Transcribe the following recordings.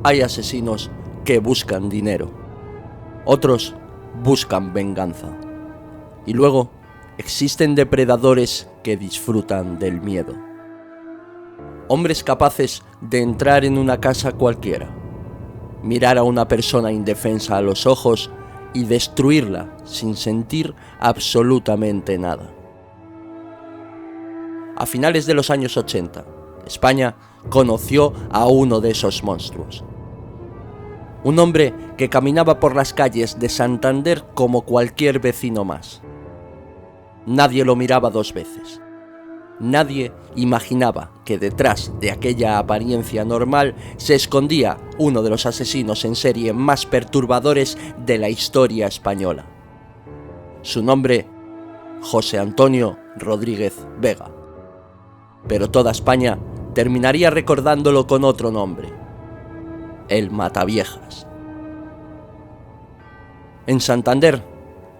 Hay asesinos que buscan dinero, otros buscan venganza. Y luego existen depredadores que disfrutan del miedo. Hombres capaces de entrar en una casa cualquiera, mirar a una persona indefensa a los ojos y destruirla sin sentir absolutamente nada. A finales de los años 80, España conoció a uno de esos monstruos. Un hombre que caminaba por las calles de Santander como cualquier vecino más. Nadie lo miraba dos veces. Nadie imaginaba que detrás de aquella apariencia normal se escondía uno de los asesinos en serie más perturbadores de la historia española. Su nombre, José Antonio Rodríguez Vega. Pero toda España terminaría recordándolo con otro nombre: el Mataviejas. En Santander,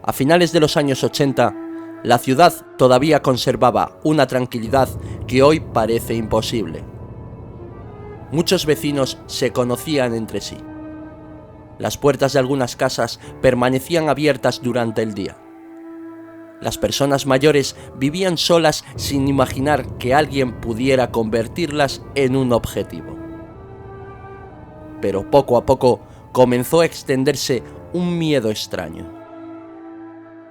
a finales de los años 80, la ciudad todavía conservaba una tranquilidad que hoy parece imposible. Muchos vecinos se conocían entre sí. Las puertas de algunas casas permanecían abiertas durante el día. Las personas mayores vivían solas sin imaginar que alguien pudiera convertirlas en un objetivo. Pero poco a poco comenzó a extenderse un miedo extraño.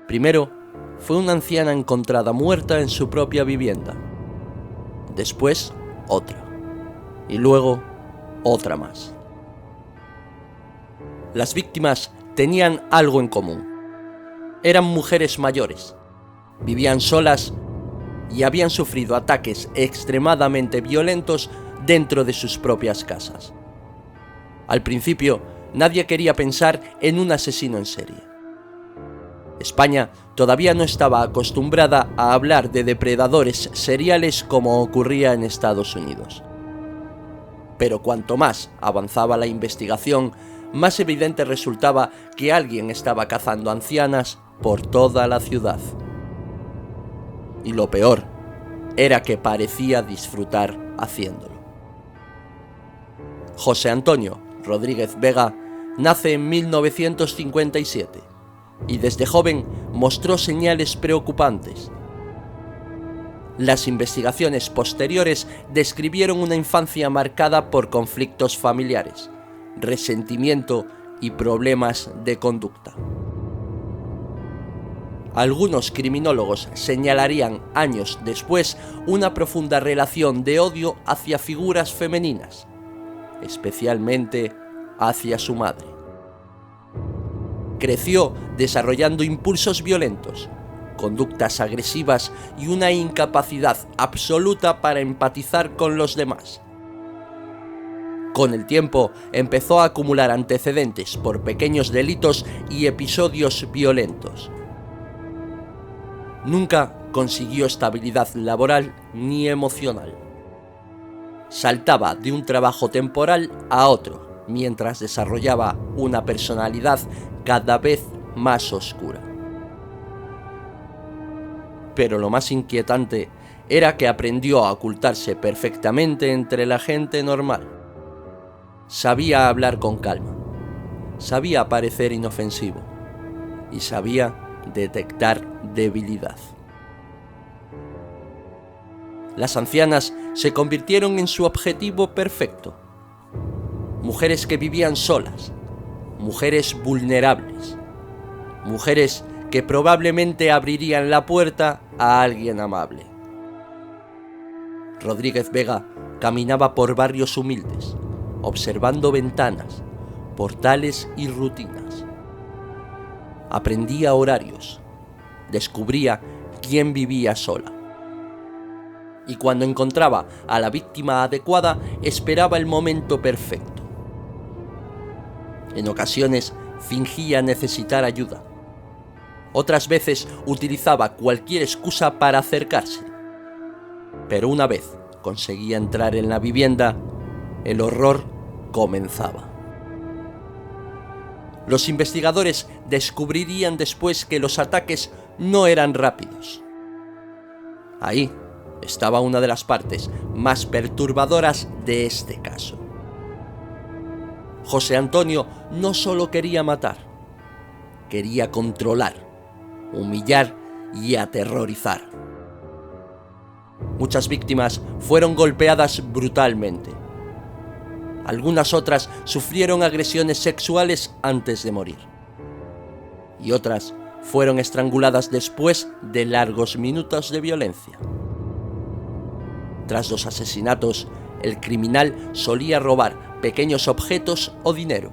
Primero, fue una anciana encontrada muerta en su propia vivienda. Después, otra. Y luego, otra más. Las víctimas tenían algo en común. Eran mujeres mayores, vivían solas y habían sufrido ataques extremadamente violentos dentro de sus propias casas. Al principio, nadie quería pensar en un asesino en serie. España todavía no estaba acostumbrada a hablar de depredadores seriales como ocurría en Estados Unidos. Pero cuanto más avanzaba la investigación, más evidente resultaba que alguien estaba cazando ancianas por toda la ciudad. Y lo peor era que parecía disfrutar haciéndolo. José Antonio Rodríguez Vega nace en 1957 y desde joven mostró señales preocupantes. Las investigaciones posteriores describieron una infancia marcada por conflictos familiares, resentimiento y problemas de conducta. Algunos criminólogos señalarían años después una profunda relación de odio hacia figuras femeninas, especialmente hacia su madre. Creció desarrollando impulsos violentos, conductas agresivas y una incapacidad absoluta para empatizar con los demás. Con el tiempo empezó a acumular antecedentes por pequeños delitos y episodios violentos. Nunca consiguió estabilidad laboral ni emocional. Saltaba de un trabajo temporal a otro, mientras desarrollaba una personalidad cada vez más oscura. Pero lo más inquietante era que aprendió a ocultarse perfectamente entre la gente normal. Sabía hablar con calma, sabía parecer inofensivo y sabía detectar debilidad. Las ancianas se convirtieron en su objetivo perfecto. Mujeres que vivían solas, mujeres vulnerables, mujeres que probablemente abrirían la puerta a alguien amable. Rodríguez Vega caminaba por barrios humildes, observando ventanas, portales y rutinas. Aprendía horarios, descubría quién vivía sola. Y cuando encontraba a la víctima adecuada, esperaba el momento perfecto. En ocasiones fingía necesitar ayuda. Otras veces utilizaba cualquier excusa para acercarse. Pero una vez conseguía entrar en la vivienda, el horror comenzaba. Los investigadores descubrirían después que los ataques no eran rápidos. Ahí estaba una de las partes más perturbadoras de este caso. José Antonio no solo quería matar, quería controlar, humillar y aterrorizar. Muchas víctimas fueron golpeadas brutalmente. Algunas otras sufrieron agresiones sexuales antes de morir. Y otras fueron estranguladas después de largos minutos de violencia. Tras los asesinatos, el criminal solía robar pequeños objetos o dinero,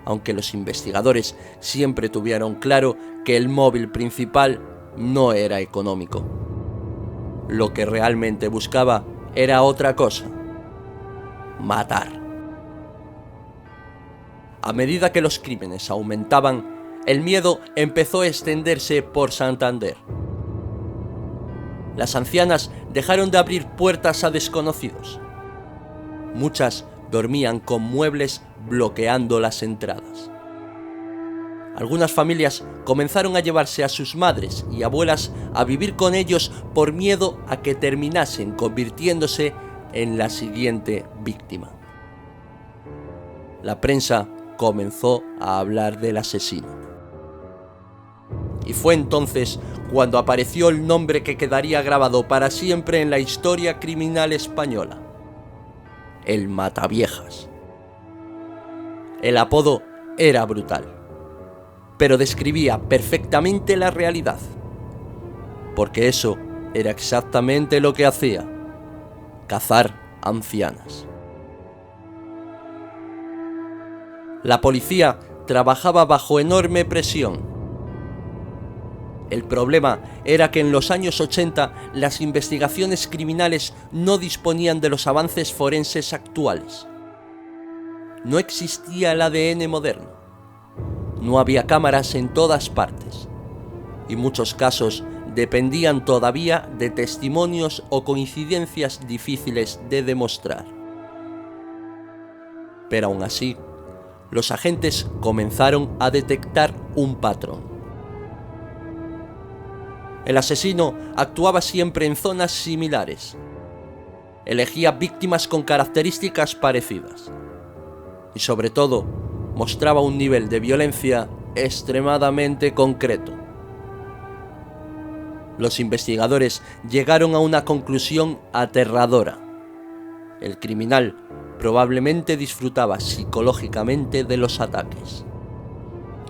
aunque los investigadores siempre tuvieron claro que el móvil principal no era económico. Lo que realmente buscaba era otra cosa: matar. A medida que los crímenes aumentaban, el miedo empezó a extenderse por Santander. Las ancianas dejaron de abrir puertas a desconocidos. Muchas dormían con muebles bloqueando las entradas. Algunas familias comenzaron a llevarse a sus madres y abuelas a vivir con ellos por miedo a que terminasen convirtiéndose en la siguiente víctima. La prensa comenzó a hablar del asesino. Y fue entonces cuando apareció el nombre que quedaría grabado para siempre en la historia criminal española: el Mataviejas. El apodo era brutal, pero describía perfectamente la realidad, porque eso era exactamente lo que hacía: cazar ancianas. La policía trabajaba bajo enorme presión. El problema era que en los años 80 las investigaciones criminales no disponían de los avances forenses actuales. No existía el ADN moderno. No había cámaras en todas partes. Y muchos casos dependían todavía de testimonios o coincidencias difíciles de demostrar. Pero aún así, los agentes comenzaron a detectar un patrón. El asesino actuaba siempre en zonas similares. Elegía víctimas con características parecidas. Y sobre todo, mostraba un nivel de violencia extremadamente concreto. Los investigadores llegaron a una conclusión aterradora. El criminal probablemente disfrutaba psicológicamente de los ataques.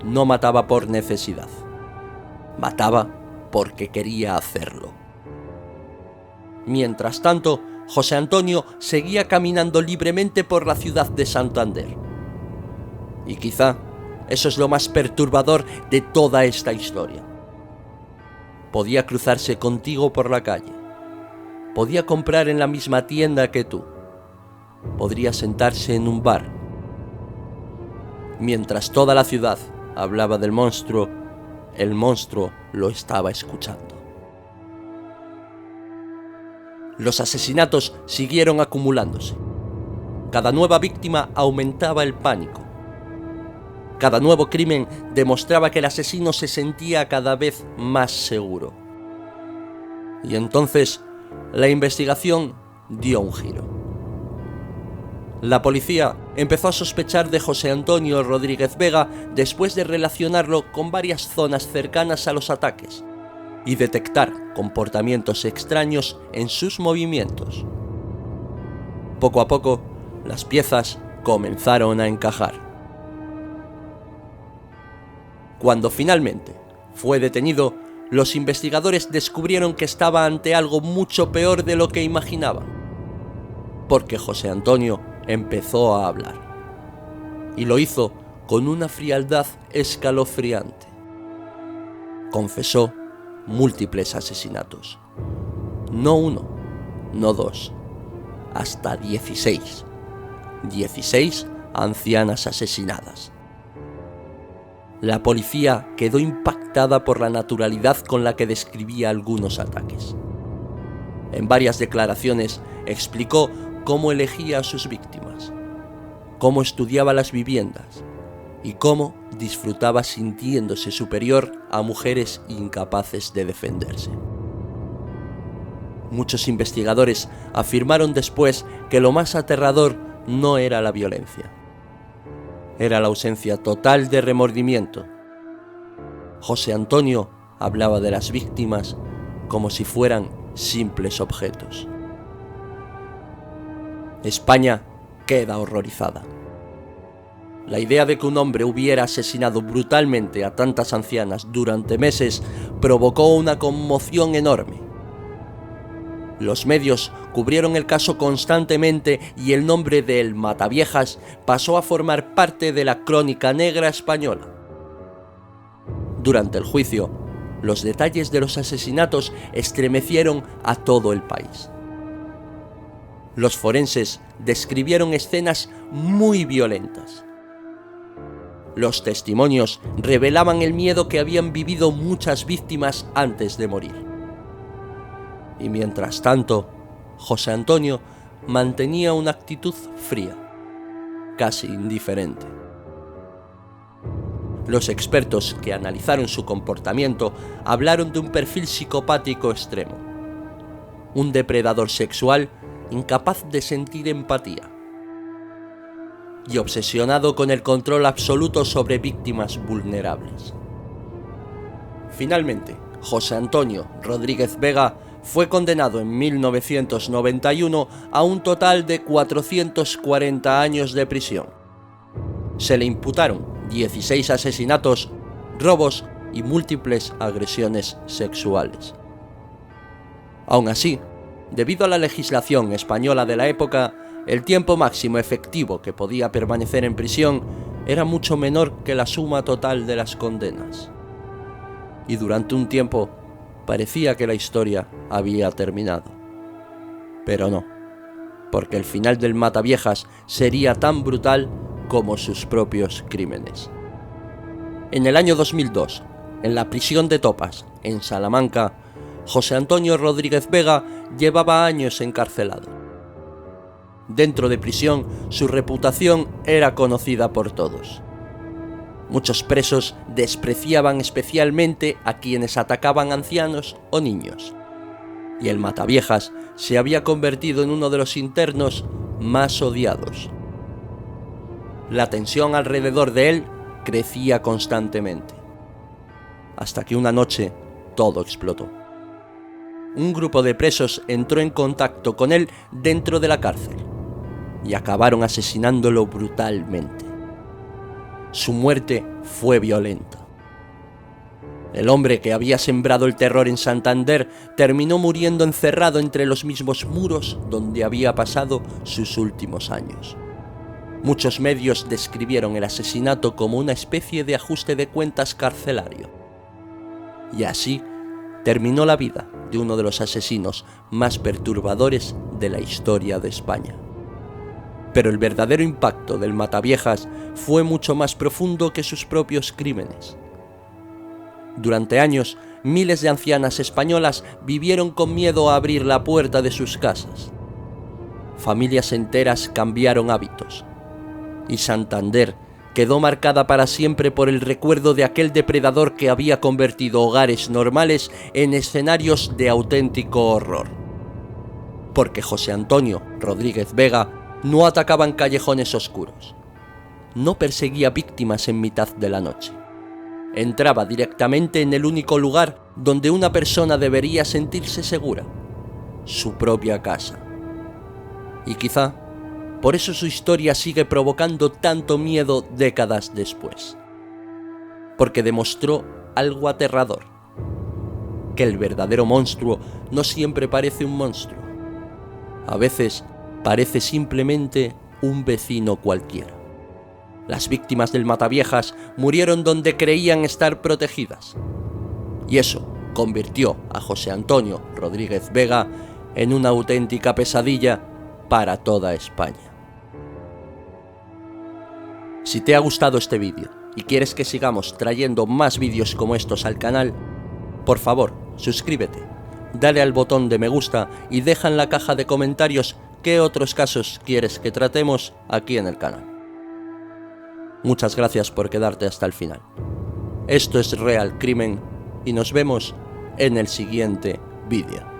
No mataba por necesidad. Mataba porque quería hacerlo. Mientras tanto, José Antonio seguía caminando libremente por la ciudad de Santander. Y quizá eso es lo más perturbador de toda esta historia. Podía cruzarse contigo por la calle. Podía comprar en la misma tienda que tú. Podría sentarse en un bar. Mientras toda la ciudad hablaba del monstruo, el monstruo lo estaba escuchando. Los asesinatos siguieron acumulándose. Cada nueva víctima aumentaba el pánico. Cada nuevo crimen demostraba que el asesino se sentía cada vez más seguro. Y entonces, la investigación dio un giro. La policía empezó a sospechar de José Antonio Rodríguez Vega después de relacionarlo con varias zonas cercanas a los ataques y detectar comportamientos extraños en sus movimientos. Poco a poco, las piezas comenzaron a encajar. Cuando finalmente fue detenido, los investigadores descubrieron que estaba ante algo mucho peor de lo que imaginaban, porque José Antonio empezó a hablar, y lo hizo con una frialdad escalofriante. Confesó múltiples asesinatos, no uno, no dos, hasta 16 ancianas asesinadas. La policía quedó impactada por la naturalidad con la que describía algunos ataques. En varias declaraciones explicó cómo elegía a sus víctimas, cómo estudiaba las viviendas y cómo disfrutaba sintiéndose superior a mujeres incapaces de defenderse. Muchos investigadores afirmaron después que lo más aterrador no era la violencia, era la ausencia total de remordimiento. José Antonio hablaba de las víctimas como si fueran simples objetos. España queda horrorizada. La idea de que un hombre hubiera asesinado brutalmente a tantas ancianas durante meses provocó una conmoción enorme. Los medios cubrieron el caso constantemente y el nombre de El Mataviejas pasó a formar parte de la crónica negra española. Durante el juicio, los detalles de los asesinatos estremecieron a todo el país. Los forenses describieron escenas muy violentas. Los testimonios revelaban el miedo que habían vivido muchas víctimas antes de morir. Y mientras tanto, José Antonio mantenía una actitud fría, casi indiferente. Los expertos que analizaron su comportamiento hablaron de un perfil psicopático extremo, un depredador sexual incapaz de sentir empatía y obsesionado con el control absoluto sobre víctimas vulnerables. Finalmente, José Antonio Rodríguez Vega fue condenado en 1991 a un total de 440 años de prisión. Se le imputaron 16 asesinatos, robos y múltiples agresiones sexuales. Aún así, debido a la legislación española de la época, el tiempo máximo efectivo que podía permanecer en prisión era mucho menor que la suma total de las condenas. Y durante un tiempo parecía que la historia había terminado. Pero no, porque el final del Mataviejas sería tan brutal como sus propios crímenes. En el año 2002, en la prisión de Topas, en Salamanca, José Antonio Rodríguez Vega llevaba años encarcelado. Dentro de prisión, su reputación era conocida por todos. Muchos presos despreciaban especialmente a quienes atacaban ancianos o niños. Y el Mataviejas se había convertido en uno de los internos más odiados. La tensión alrededor de él crecía constantemente. Hasta que una noche todo explotó. Un grupo de presos entró en contacto con él dentro de la cárcel y acabaron asesinándolo brutalmente. Su muerte fue violenta. El hombre que había sembrado el terror en Santander terminó muriendo encerrado entre los mismos muros donde había pasado sus últimos años. Muchos medios describieron el asesinato como una especie de ajuste de cuentas carcelario. Y así terminó la vida de uno de los asesinos más perturbadores de la historia de España. Pero el verdadero impacto del Mataviejas fue mucho más profundo que sus propios crímenes. Durante años, miles de ancianas españolas vivieron con miedo a abrir la puerta de sus casas. Familias enteras cambiaron hábitos. Y Santander quedó marcada para siempre por el recuerdo de aquel depredador que había convertido hogares normales en escenarios de auténtico horror. Porque José Antonio Rodríguez Vega no atacaba en callejones oscuros. No perseguía víctimas en mitad de la noche. Entraba directamente en el único lugar donde una persona debería sentirse segura: su propia casa. Y quizá por eso su historia sigue provocando tanto miedo décadas después. Porque demostró algo aterrador: que el verdadero monstruo no siempre parece un monstruo. A veces parece simplemente un vecino cualquiera. Las víctimas del Mataviejas murieron donde creían estar protegidas. Y eso convirtió a José Antonio Rodríguez Vega en una auténtica pesadilla para toda España. Si te ha gustado este vídeo y quieres que sigamos trayendo más vídeos como estos al canal, por favor, suscríbete, dale al botón de me gusta y deja en la caja de comentarios qué otros casos quieres que tratemos aquí en el canal. Muchas gracias por quedarte hasta el final. Esto es Real Crimen y nos vemos en el siguiente vídeo.